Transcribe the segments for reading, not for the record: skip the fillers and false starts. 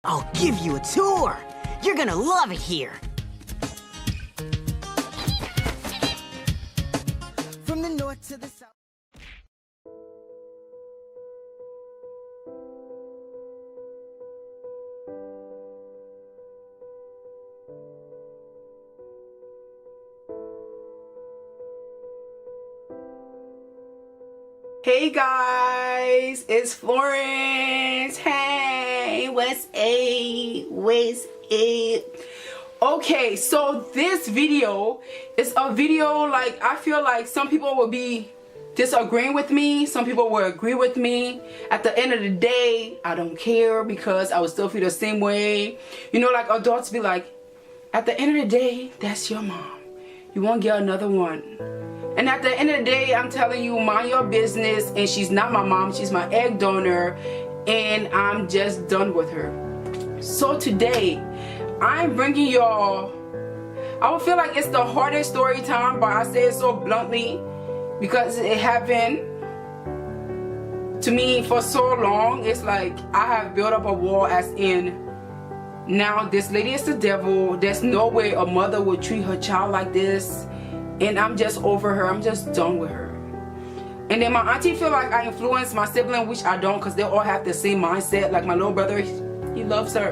I'll give you a tour. You're gonna love it here. From the north to the south. Hey guys, it's Florence. Hey, what's up? Okay, so this video is a video, like, I feel like some people will be disagreeing with me, some people will agree with me. At the end of the day, I don't care, because I will still feel the same way. You know, like adults be like, at the end of the day, that's your mom, you won't get another one. And at the end of the day, I'm telling you, mind your business. And she's not my mom, she's my egg donor, and I'm just done with her. So today, I'm bringing y'all, I would feel like it's the hardest story time, but I say it so bluntly because it happened to me for so long. It's like I have built up a wall, as in, now this lady is the devil. There's no way a mother would treat her child like this. And I'm just over her. I'm just done with her. And then my auntie feel like I influence my sibling, which I don't, because they all have the same mindset. Like my little brother, he loves her.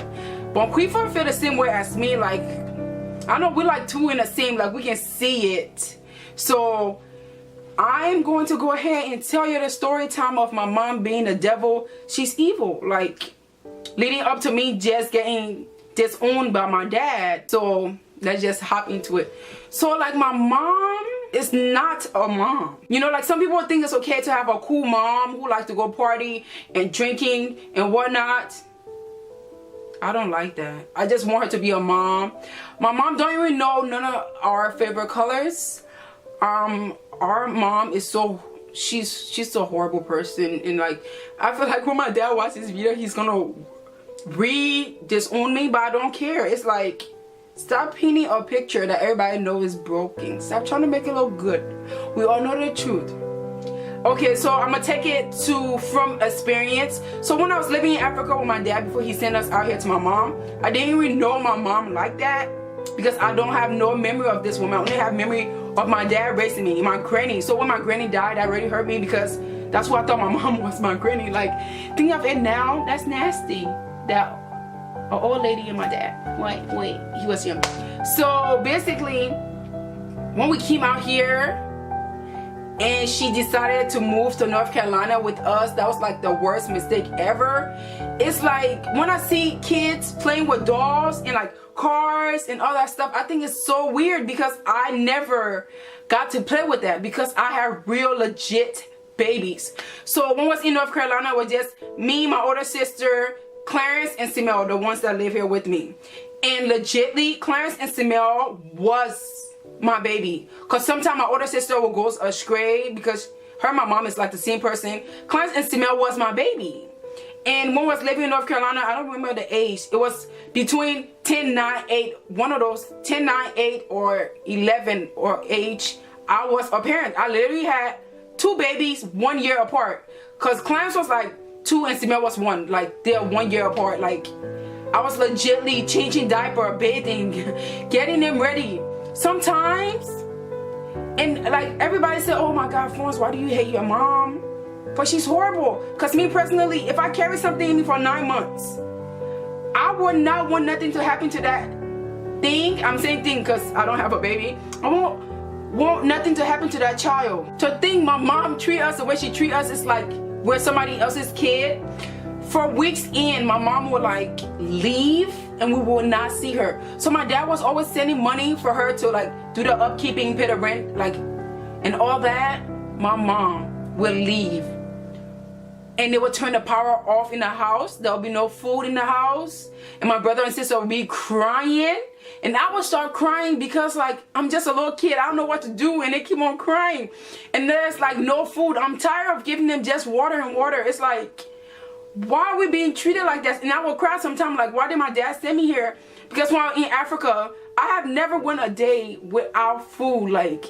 But Quifa feel the same way as me. Like, I know we're like two in the same, like we can see it. So I'm going to go ahead and tell you the story time of my mom being the devil. She's evil. Like, leading up to me just getting disowned by my dad. So let's just hop into it. So like, my mom is not a mom. You know, like some people think it's okay to have a cool mom who likes to go party and drinking and whatnot. I don't like that. I just want her to be a mom. My mom don't even know none of our favorite colors. Our mom is so, she's a horrible person. And like, I feel like when my dad watches this video, he's gonna disown me, but I don't care. It's like, stop painting a picture that everybody knows is broken. Stop trying to make it look good. We all know the truth. Okay, so I'm gonna take it from experience. So when I was living in Africa with my dad before he sent us out here to my mom, I didn't even know my mom like that, because I don't have no memory of this woman. I only have memory of my dad raising me, my granny. So when my granny died, that really hurt me, because that's what I thought my mom was, my granny. Like, thinking of it now, that's nasty. That an old lady and my dad. Wait, he was young. So basically, when we came out here and she decided to move to North Carolina with us, that was like the worst mistake ever. It's like, when I see kids playing with dolls and like cars and all that stuff, I think it's so weird, because I never got to play with that, because I have real legit babies. So when I was in North Carolina, it was just me, my older sister, Clarence and Simel, the ones that live here with me. And legitly, Clarence and Simel was my baby. Because sometimes my older sister will go astray, because her and my mom is like the same person. Clarence and Simel was my baby. And when I was living in North Carolina, I don't remember the age. It was between 10, 9, 8, one of those, 10, 9, 8 or 11 or age. I was a parent. I literally had two babies 1 year apart. Because Clarence was like 2 and Simel was 1. Like, they're 1 year apart. Like, I was legitly changing diaper, bathing, getting them ready. Sometimes, and like everybody said, oh my God, Florence, why do you hate your mom? But she's horrible. Because me personally, if I carry something in me for 9 months, I would not want nothing to happen to that thing. I'm saying thing because I don't have a baby. I won't want nothing to happen to that child. To think my mom treat us the way she treat us is like we're somebody else's kid. For weeks in, my mom would like leave and we would not see her. So my dad was always sending money for her to like do the upkeeping, pay the rent, like, and all that. My mom will leave and they would turn the power off in the house. There would be no food in the house, and my brother and sister would be crying, and I would start crying because like I'm just a little kid, I don't know what to do, and they keep on crying, and there's like no food. I'm tired of giving them just water and water. It's like, why are we being treated like this? And I will cry sometimes, like, why did my dad send me here? Because when I was in Africa, I have never went a day without food. Like,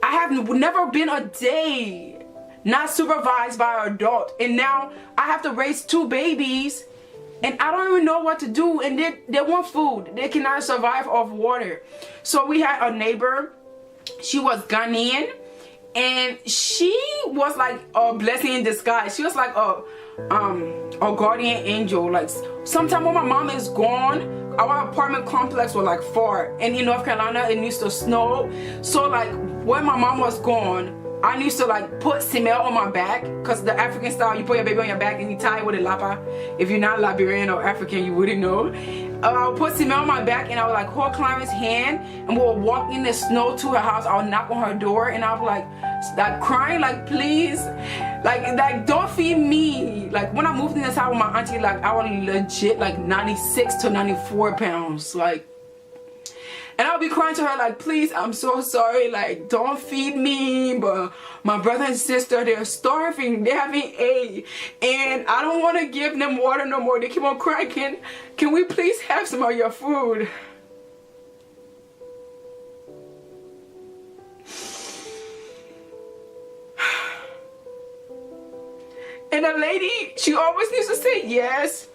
I have never been a day not supervised by an adult. And now I have to raise two babies And I don't even know what to do. And they want food. They cannot survive off water. So we had a neighbor. She was Ghanaian. And she was like a blessing in disguise. She was like a guardian angel. Like sometimes when my mom is gone, our apartment complex was like far. And in North Carolina, it used to snow. So like when my mom was gone, I used to like put cement on my back, because the African style, you put your baby on your back and you tie it with a lapa. If you're not Liberian or African, you wouldn't know. I would put cement on my back and I would like hold Clarence's hand and we would walk in the snow to her house. I would knock on her door and I would like crying, like please, like don't feed me. Like when I moved in this house with my auntie, like I was legit like 96 to 94 pounds, like. And I'll be crying to her like, please, I'm so sorry, like, don't feed me, but my brother and sister, they're starving, they haven't ate, and I don't want to give them water no more. They keep on crying, can we please have some of your food? And the lady, she always used to say yes.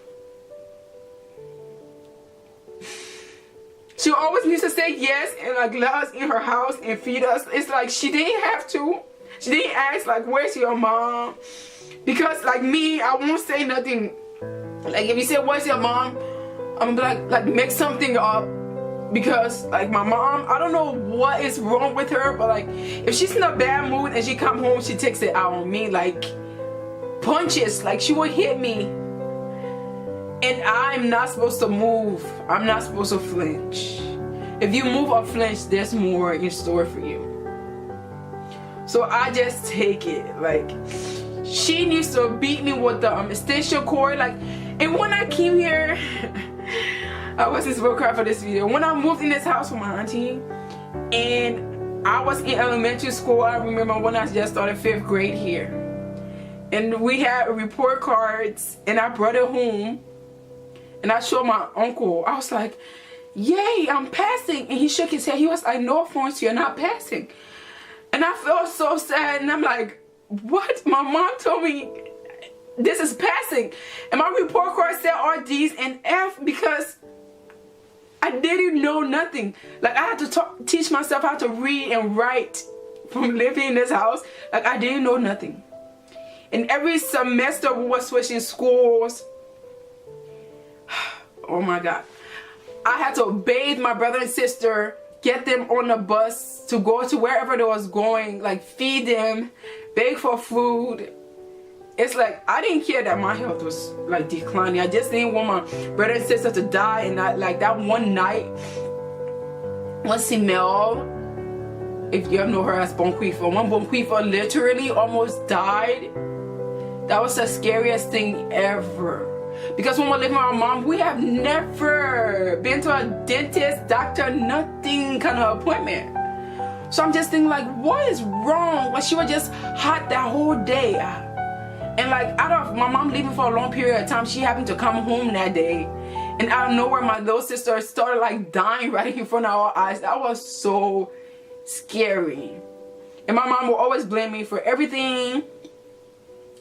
She always needs to say yes and like let us in her house and feed us. It's like she didn't have to. She didn't ask like, where's your mom? Because like me, I won't say nothing. Like if you say, where's your mom? I'm gonna be like make something up. Because like my mom, I don't know what is wrong with her, but like if she's in a bad mood and she come home, she takes it out on me, like punches, like she would hit me. And I'm not supposed to move. I'm not supposed to flinch. If you move or flinch, there's more in store for you. So I just take it. Like, she used to beat me with the extension cord. Like, and when I came here, I wasn't supposed to cry for this video. When I moved in this house with my auntie, and I was in elementary school, I remember when I just started 5th grade here. And we had report cards, and I brought it home. And I showed my uncle. I was like, yay, I'm passing. And he shook his head. He was like, no, Florence, you're not passing. And I felt so sad. And I'm like, what? My mom told me this is passing. And my report card said all D's and F because I didn't know nothing. Like I had to teach myself how to read and write from living in this house. Like I didn't know nothing. And every semester we were switching schools. Oh my God. I had to bathe my brother and sister, get them on the bus to go to wherever they was going, like feed them, beg for food. It's like I didn't care that my health was like declining. I just didn't want my brother and sister to die. And like that one night, when Simel, if you know her as Bonquifa, when Bonquifa literally almost died, that was the scariest thing ever. Because when we're living with our mom, we have never been to a dentist, doctor, nothing kind of appointment. So I'm just thinking like, what is wrong? Like she was just hot that whole day. And like out of my mom leaving for a long period of time, she happened to come home that day. And out of nowhere, my little sister started like dying right in front of our eyes. That was so scary. And my mom will always blame me for everything.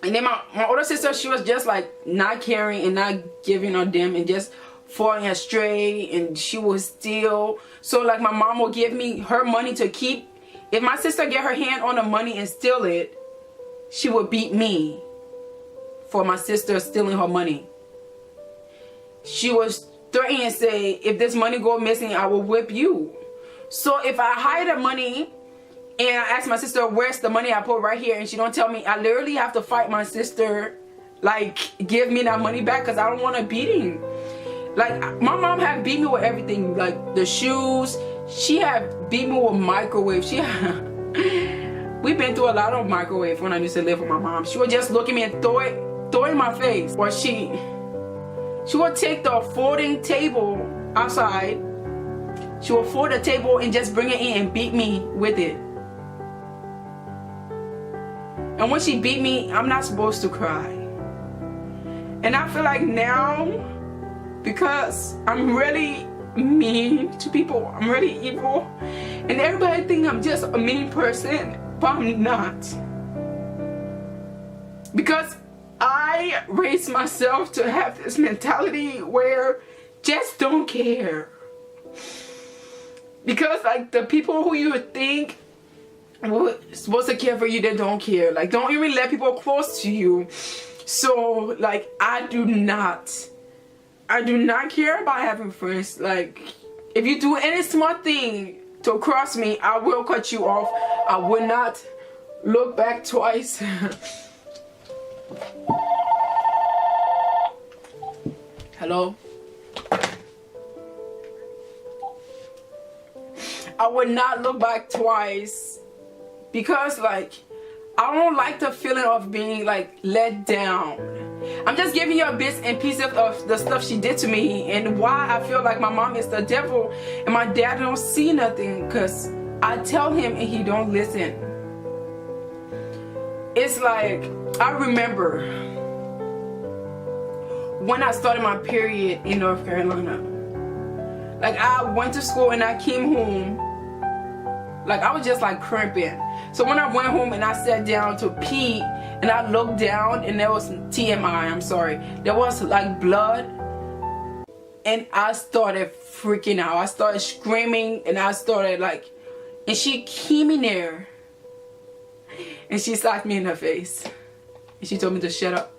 And then my older sister, she was just like not caring and not giving a damn and just falling astray, and she was steal. So like my mom will give me her money to keep. If my sister get her hand on the money and steal it, she would beat me for my sister stealing her money. She was threatening and say, if this money go missing, I will whip you. So if I hide the money and I ask my sister, where's the money I put right here, and she don't tell me, I literally have to fight my sister, like give me that money back, because I don't want a beating. Like my mom had beat me with everything, like the shoes. She had beat me with microwave. We've been through a lot of microwave when I used to live with my mom. She would just look at me and throw it in my face. Or she would take the folding table outside. She would fold the table and just bring it in and beat me with it. And when she beat me, I'm not supposed to cry. And I feel like now, because I'm really mean to people, I'm really evil, and everybody think I'm just a mean person, but I'm not. Because I I raised myself to have this mentality where just don't care. Because like the people who you would think were supposed to care for you, they don't care. Like, don't even let people close to you. So like I do not care about having friends. Like, if you do any smart thing to cross me, I will cut you off. I will not look back twice. Hello? I would not look back twice, because like I don't like the feeling of being like let down. I'm just giving you a bits and pieces of the stuff she did to me and why I feel like my mom is the devil and my dad don't see nothing, because I tell him and he don't listen. It's like, I remember when I started my period in North Carolina. Like, I went to school and I came home, like I was just like cramping. So when I went home and I sat down to pee and I looked down and there was TMI, I'm sorry, there was like blood, and I started freaking out. I started screaming and I started like, and she came in there and she slapped me in the face and she told me to shut up.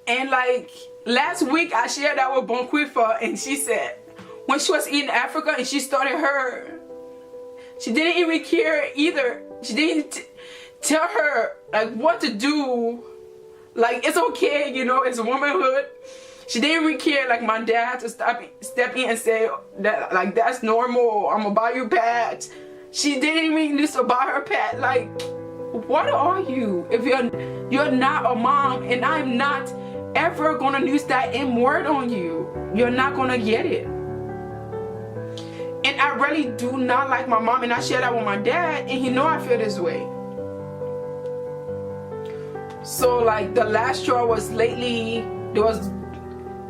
And like last week I shared that with Bonquifa, and she said when she was in Africa and she started her, she didn't even care either. She didn't tell her like what to do. Like, it's okay, you know, it's womanhood. She didn't even care like my dad had to step in and say that like that's normal, I'm gonna buy you pads. She didn't even used to buy her pad. Like, what are you if you're not a mom? And I'm not ever gonna use that M word on you. You're not gonna get it. And I really do not like my mom, and I share that with my dad, and he know I feel this way. So like the last straw was lately, there was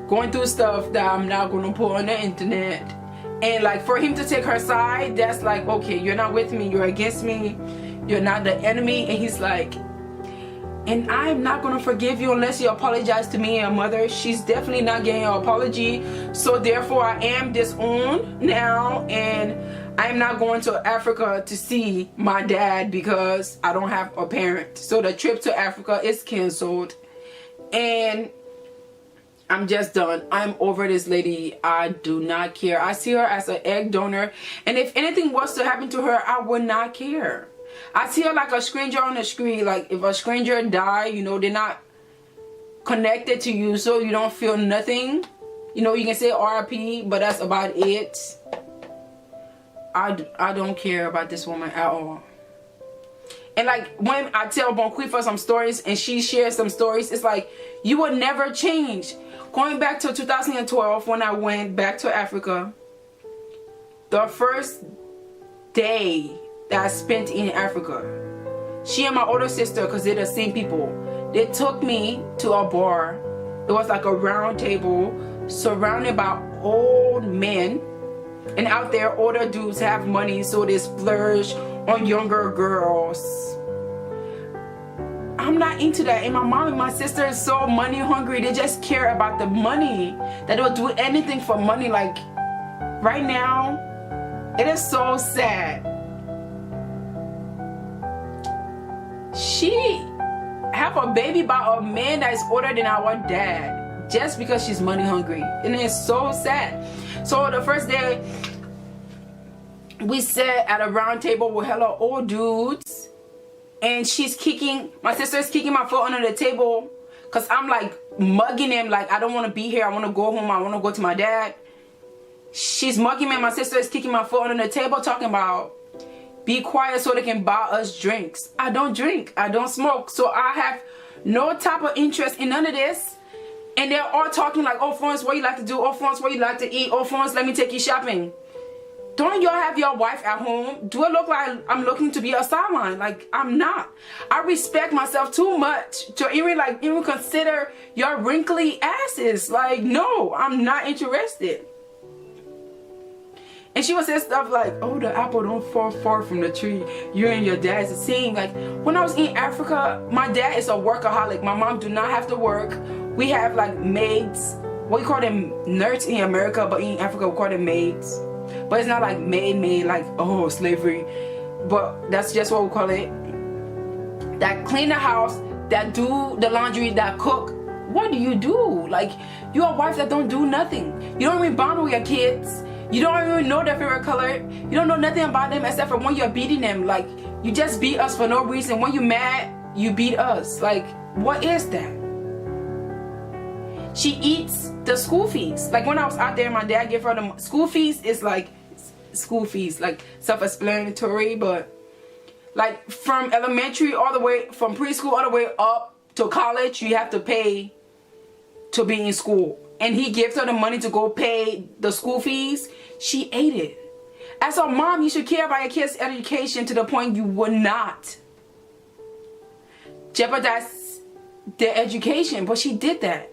going through stuff that I'm not gonna put on the internet, and like for him to take her side, that's like, okay, you're not with me, you're against me, you're not the enemy. And he's like, and I'm not gonna forgive you unless you apologize to me and your mother. She's definitely not getting an apology, so therefore I am disowned now, and I'm not going to Africa to see my dad because I don't have a parent. So the trip to Africa is canceled, and I'm just done. I'm over this lady. I do not care. I see her as an egg donor, and if anything was to happen to her, I would not care. I see her like a stranger on the street. Like, if a stranger die, you know, they're not connected to you, so you don't feel nothing. You know, you can say RIP, but that's about it. I don't care about this woman at all. And like when I tell Bonquifa some stories and she shares some stories, it's like, you will never change. Going back to 2012 when I went back to Africa, the first day that I spent in Africa, she and my older sister, because they're the same people, they took me to a bar. It was like a round table surrounded by old men, and out there older dudes have money, so they splurge on younger girls. I'm not into that. And my mom and my sister is so money hungry. They just care about the money, that they'll do anything for money. Like right now, it is so sad. She have a baby by a man that is older than our dad just because she's money hungry, and it's so sad. So the first day we sat at a round table with hella old dudes, and my sister's kicking my foot under the table because I'm like mugging him, like I don't want to be here, I want to go home, I want to go to my dad. She's mugging me and my sister is kicking my foot under the table, talking about be quiet so they can buy us drinks. I don't drink, I don't smoke, so I have no type of interest in none of this. And they're all talking like, oh Florence, what you like to do? Oh Florence, what you like to eat? Oh Florence, let me take you shopping. Don't y'all have your wife at home? Do it look like I'm looking to be a sideline? Like, I'm not. I respect myself too much to even consider your wrinkly asses. Like, no, I'm not interested. And she would say stuff like, oh, the apple don't fall far from the tree. You and your dad's the same. Like, when I was in Africa, my dad is a workaholic. My mom do not have to work. We have like maids. We call them nerds in America, but in Africa we call them maids. But it's not like maid, like, oh, slavery. But that's just what we call it. That clean the house, that do the laundry, that cook. What do you do? Like, you're a wife that don't do nothing. You don't even bond with your kids. You don't even know their favorite color. You don't know nothing about them except for when you're beating them. Like, you just beat us for no reason. When you're mad, you beat us. Like, what is that? She eats the school fees. Like, when I was out there, my dad gave her the school fees. It's like school fees, like self-explanatory, but like from elementary all the way, from preschool all the way up to college, you have to pay to be in school. And he gives her the money to go pay the school fees. She ate it. As a mom, you should care about your kids' education to the point you would not jeopardize their education. But she did that.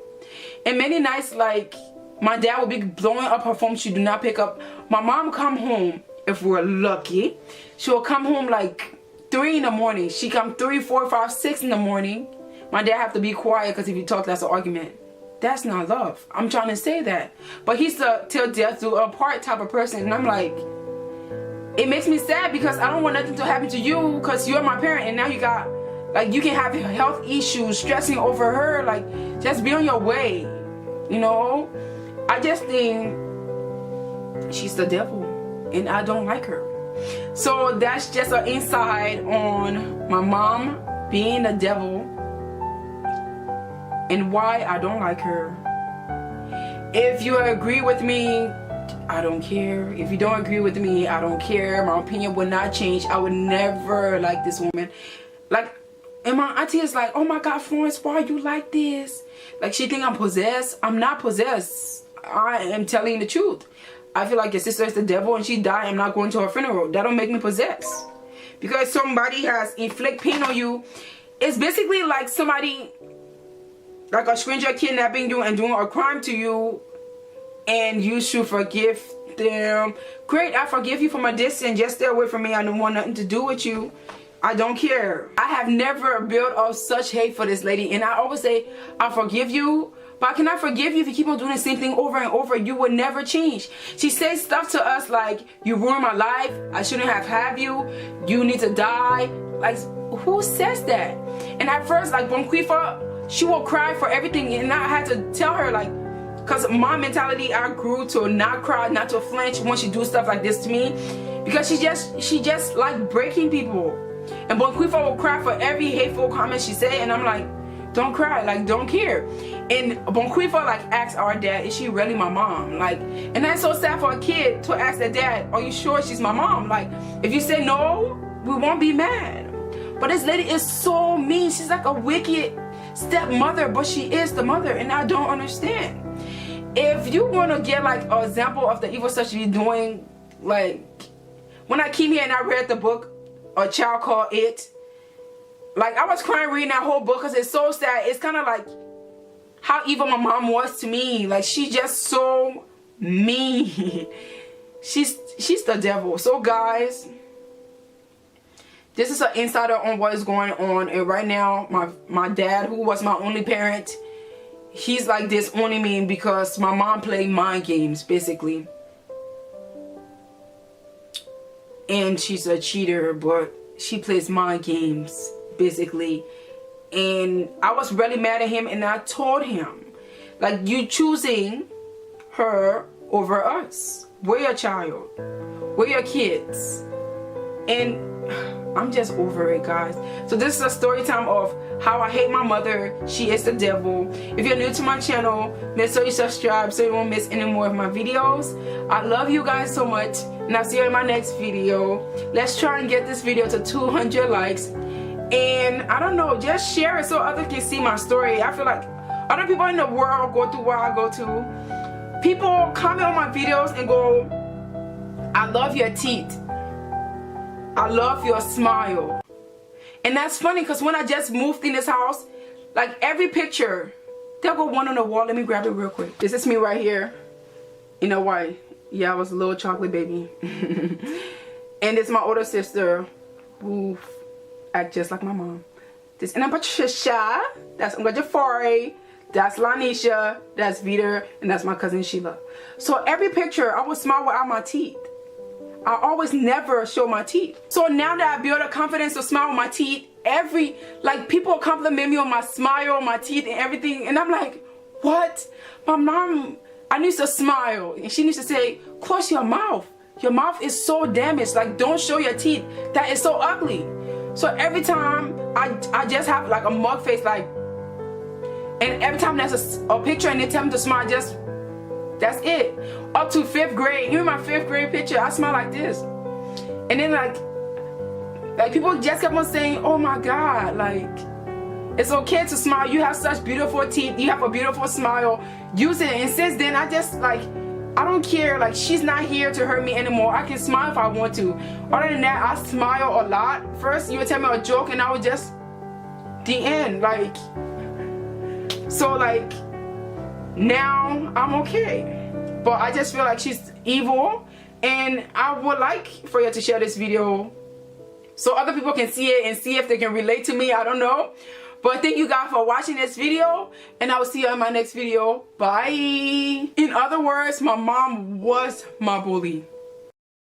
And many nights, like, my dad would be blowing up her phone. She do not pick up. My mom come home, if we're lucky. She'll come home like 3 in the morning. She come 3, 4, 5, 6 in the morning. My dad have to be quiet because if you talk, that's an argument. That's not love. I'm trying to say that. But he's the till death do apart type of person. And I'm like, it makes me sad because I don't want nothing to happen to you because you're my parent. And now you got, like, you can have health issues stressing over her. Like, just be on your way. You know? I just think she's the devil. And I don't like her. So that's just an insight on my mom being the devil. And why I don't like her. If you agree with me, I don't care. If you don't agree with me, I don't care. My opinion will not change. I would never like this woman. Like, and my auntie is like, oh my God, Florence, why are you like this? Like, she think I'm possessed. I'm not possessed. I am telling the truth. I feel like your sister is the devil and she died. I'm not going to her funeral. That don't make me possessed. Because somebody has inflict pain on you. It's basically like somebody, like a stranger kidnapping you and doing a crime to you, and you should forgive them. Great, I forgive you from a distance. Just stay away from me. I don't want nothing to do with you. I don't care. I have never built up such hate for this lady, and I always say, I forgive you, but I cannot forgive you if you keep on doing the same thing over and over. You will never change. She says stuff to us like, you ruined my life. I shouldn't have you. You need to die. Like, who says that? And at first, like, Bonquifa, she will cry for everything, and I had to tell her, like, because my mentality, I grew to not cry, not to flinch when she do stuff like this to me, because she just like breaking people. And Bonquifa will cry for every hateful comment she say, and I'm like, don't cry, like, don't care. And Bonquifa like asks our dad, is she really my mom? Like, and that's so sad for a kid to ask their dad, are you sure she's my mom? Like, if you say no, we won't be mad. But this lady is so mean. She's like a wicked stepmother, but she is the mother, and I don't understand. If you want to get like an example of the evil stuff she's doing, like when I came here and I read the book, A Child Called It, like I was crying reading that whole book because it's so sad. It's kind of like how evil my mom was to me. Like, she's just so mean. she's the devil. So guys, this is an insider on what is going on. And right now, my dad, who was my only parent, he's like disowning me because my mom played mind games, basically. And she's a cheater, but she plays mind games, basically. And I was really mad at him, and I told him, like, you choosing her over us. We're your child. We're your kids. And I'm just over it, guys. So this is a story time of how I hate my mother. She is the devil. If you're new to my channel, make sure you subscribe so you won't miss any more of my videos. I love you guys so much, and I'll see you in my next video. Let's try and get this video to 200 likes. And I don't know, just share it so others can see my story. I feel like other people in the world go through what I go through. People comment on my videos and go, I love your teeth. I love your smile. And that's funny because when I just moved in this house, like every picture, they'll go one on the wall. Let me grab it real quick. This is me right here in a white. Yeah, I was a little chocolate baby. And it's my older sister who act just like my mom. This and I'm Patricia. That's Uncle Jafari. That's Lanisha. That's Vita. And that's my cousin Sheila. So every picture, I would smile without my teeth. I always never show my teeth. So now that I built a confidence to smile with my teeth, people compliment me on my smile, my teeth, and everything. And I'm like, what? My mom, I need to smile. And she needs to say, close your mouth. Your mouth is so damaged. Like, don't show your teeth. That is so ugly. So every time I just have like a mug face, like, and every time there's a picture and they tell me to smile, that's it. Up to 5th grade, even my 5th grade picture, I smile like this. And then like people just kept on saying, oh my God, like, it's okay to smile. You have such beautiful teeth. You have a beautiful smile. Use it. And since then, I just like, I don't care. Like, she's not here to hurt me anymore. I can smile if I want to. Other than that, I smile a lot. First, you would tell me a joke and I would just, the end. Like, so like, now I'm okay. But I just feel like she's evil. And I would like for you to share this video so other people can see it and see if they can relate to me. I don't know. But thank you guys for watching this video, and I will see you in my next video. Bye. In other words, my mom was my bully.